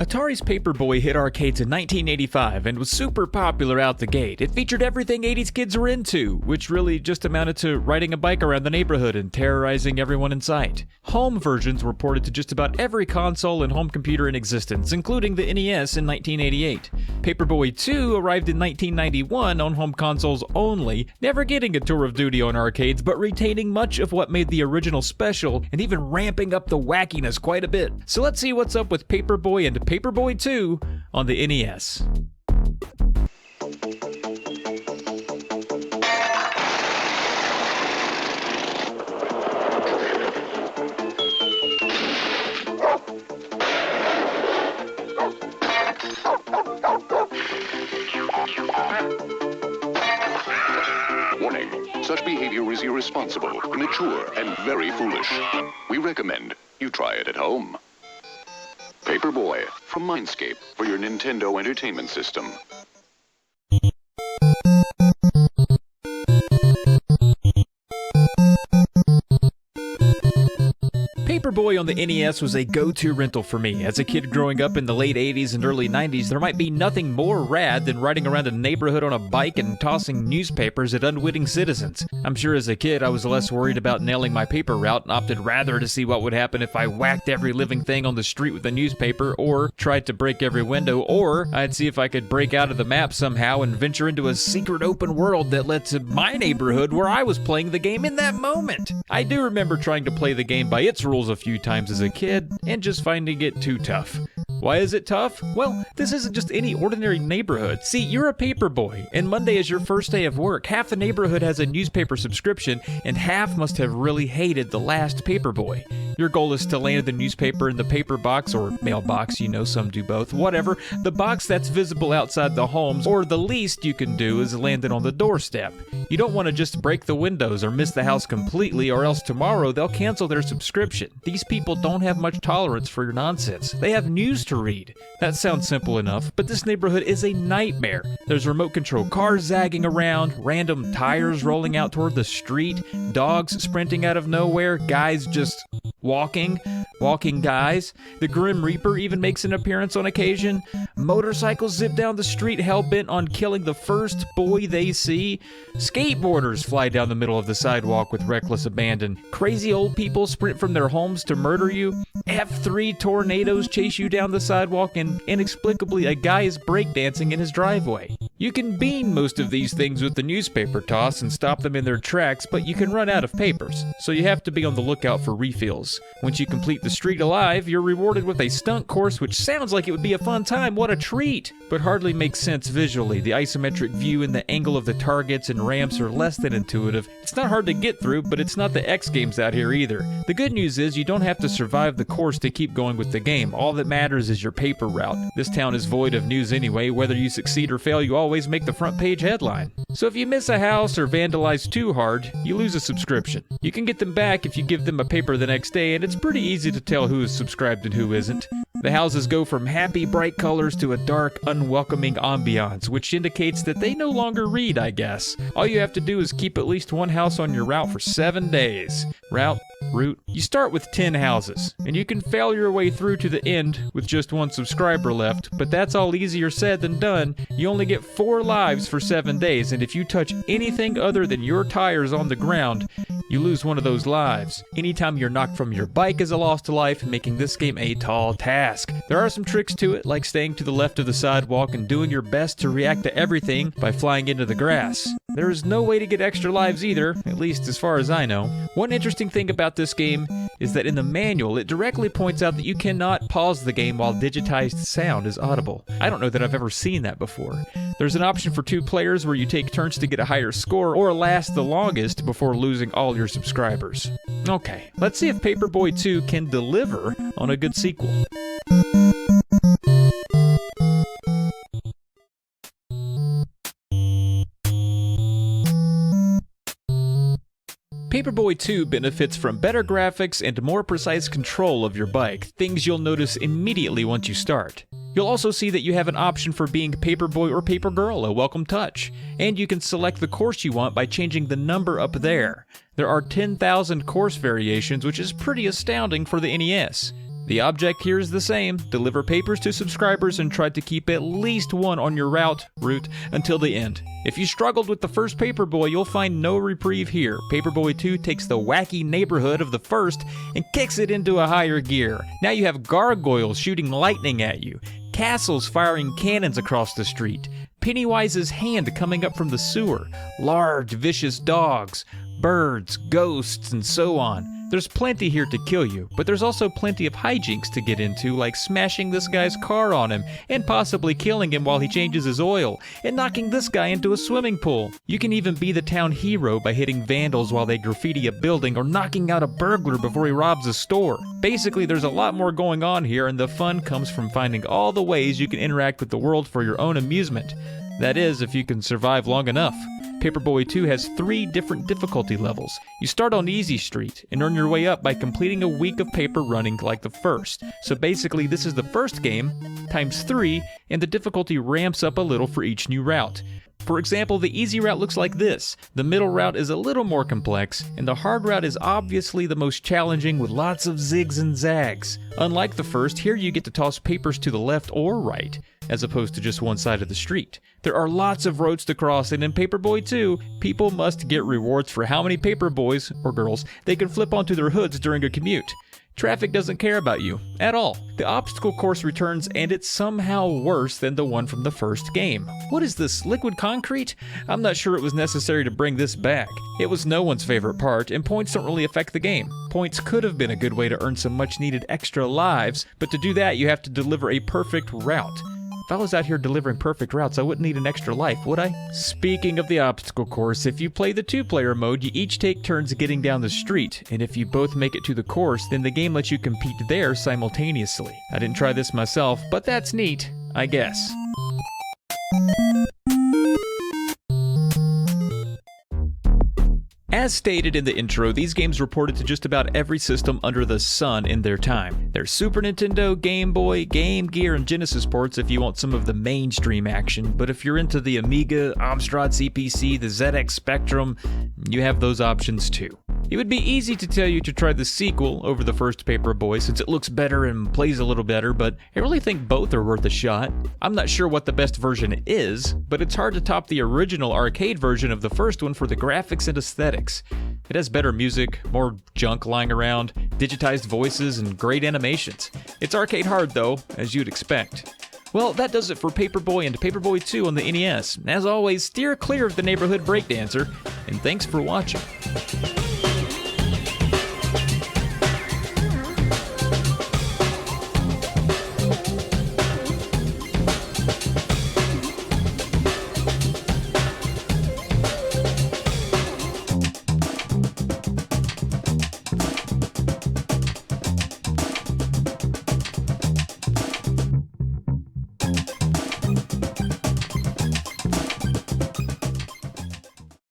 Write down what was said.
Atari's Paperboy hit arcades in 1985 and was super popular out the gate. It featured everything 80s kids were into, which really just amounted to riding a bike around the neighborhood and terrorizing everyone in sight. Home versions were ported to just about every console and home computer in existence, including the NES in 1988. Paperboy II arrived in 1991 on home consoles only, never getting a tour of duty on arcades, but retaining much of what made the original special and even ramping up the wackiness quite a bit. So let's see what's up with Paperboy and Paperboy II on the NES. Warning, such behavior is irresponsible, immature, and very foolish. We recommend you try it at home. Paperboy from Mindscape for your Nintendo Entertainment System. Paperboy on the NES was a go-to rental for me. As a kid growing up in the late 80s and early 90s, there might be nothing more rad than riding around a neighborhood on a bike and tossing newspapers at unwitting citizens. I'm sure as a kid I was less worried about nailing my paper route and opted rather to see what would happen if I whacked every living thing on the street with a newspaper or tried to break every window, or I'd see if I could break out of the map somehow and venture into a secret open world that led to my neighborhood where I was playing the game in that moment. I do remember trying to play the game by its rules a few times as a kid and just finding it too tough. Why is it tough? Well, this isn't just any ordinary neighborhood. See, you're a paperboy, and Monday is your first day of work. Half the neighborhood has a newspaper subscription, and half must have really hated the last paperboy. Your goal is to land the newspaper in the paper box or mailbox, you know some do both, whatever, the box that's visible outside the homes, or the least you can do is land it on the doorstep. You don't want to just break the windows or miss the house completely, or else tomorrow they'll cancel their subscription. These people don't have much tolerance for your nonsense. They have news to read. That sounds simple enough, but this neighborhood is a nightmare. There's remote control cars zagging around, random tires rolling out toward the street, dogs sprinting out of nowhere, guys just walking guys. The Grim Reaper even makes an appearance on occasion. Motorcycles zip down the street hell-bent on killing the first boy they see. Skateboarders fly down the middle of the sidewalk with reckless abandon. Crazy old people sprint from their homes to murder you. F3 tornadoes chase you down the sidewalk, and inexplicably a guy is breakdancing in his driveway. You can bean most of these things with the newspaper toss and stop them in their tracks, but you can run out of papers, so you have to be on the lookout for refills. Once you complete the street alive, you're rewarded with a stunt course, which sounds like it would be a fun time. What a treat! But hardly makes sense visually. The isometric view and the angle of the targets and ramps are less than intuitive. It's not hard to get through, but it's not the X Games out here either. The good news is you don't have to survive the course to keep going with the game. All that matters is your paper route. This town is void of news anyway. Whether you succeed or fail, you always make the front page headline. So if you miss a house or vandalize too hard, you lose a subscription. You can get them back if you give them a paper the next day, and it's pretty easy to tell who is subscribed and who isn't. The houses go from happy, bright colors to a dark, unwelcoming ambiance, which indicates that they no longer read, I guess. All you have to do is keep at least one house on your route for 7 days. Route. You start with 10 houses, and you can fail your way through to the end with just one subscriber left, but that's all easier said than done. You only get 4 lives for 7 days, and if you touch anything other than your tires on the ground, you lose one of those lives. Anytime you're knocked from your bike is a loss to life, making this game a tall task. There are some tricks to it, like staying to the left of the sidewalk and doing your best to react to everything by flying into the grass. There is no way to get extra lives either, at least as far as I know. One interesting thing about this game is that in the manual, it directly points out that you cannot pause the game while digitized sound is audible. I don't know that I've ever seen that before. There's an option for 2 players where you take turns to get a higher score or last the longest before losing all your subscribers. Okay, let's see if Paperboy II can deliver on a good sequel. Paperboy II benefits from better graphics and more precise control of your bike, things you'll notice immediately once you start. You'll also see that you have an option for being Paperboy or Papergirl, a welcome touch, and you can select the course you want by changing the number up there. There are 10,000 course variations, which is pretty astounding for the NES. The object here is the same: deliver papers to subscribers and try to keep at least one on your route until the end. If you struggled with the first Paperboy, you'll find no reprieve here. Paperboy II takes the wacky neighborhood of the first and kicks it into a higher gear. Now you have gargoyles shooting lightning at you, castles firing cannons across the street, Pennywise's hand coming up from the sewer, large vicious dogs, birds, ghosts, and so on. There's plenty here to kill you, but there's also plenty of hijinks to get into, like smashing this guy's car on him, and possibly killing him while he changes his oil, and knocking this guy into a swimming pool. You can even be the town hero by hitting vandals while they graffiti a building, or knocking out a burglar before he robs a store. Basically, there's a lot more going on here, and the fun comes from finding all the ways you can interact with the world for your own amusement. That is, if you can survive long enough. Paperboy II has 3 different difficulty levels. You start on Easy Street and earn your way up by completing a week of paper running like the first. So basically this is the first game times 3, and the difficulty ramps up a little for each new route. For example, the easy route looks like this. The middle route is a little more complex, and the hard route is obviously the most challenging with lots of zigs and zags. Unlike the first, here you get to toss papers to the left or right, as opposed to just one side of the street. There are lots of roads to cross, and in Paperboy II, people must get rewards for how many paper boys, or girls, they can flip onto their hoods during a commute. Traffic doesn't care about you, at all. The obstacle course returns, and it's somehow worse than the one from the first game. What is this, liquid concrete? I'm not sure it was necessary to bring this back. It was no one's favorite part, and points don't really affect the game. Points could have been a good way to earn some much needed extra lives, but to do that you have to deliver a perfect route. If I was out here delivering perfect routes, I wouldn't need an extra life, would I? Speaking of the obstacle course, if you play the 2-player mode, you each take turns getting down the street, and if you both make it to the course, then the game lets you compete there simultaneously. I didn't try this myself, but that's neat, I guess. As stated in the intro, these games reported to just about every system under the sun in their time. There's Super Nintendo, Game Boy, Game Gear, and Genesis ports if you want some of the mainstream action, but if you're into the Amiga, Amstrad CPC, the ZX Spectrum, you have those options too. It would be easy to tell you to try the sequel over the first Paperboy since it looks better and plays a little better, but I really think both are worth a shot. I'm not sure what the best version is, but it's hard to top the original arcade version of the first one for the graphics and aesthetics. It has better music, more junk lying around, digitized voices, and great animations. It's arcade hard though, as you'd expect. Well, that does it for Paperboy and Paperboy II on the NES. As always, steer clear of the neighborhood breakdancer, and thanks for watching.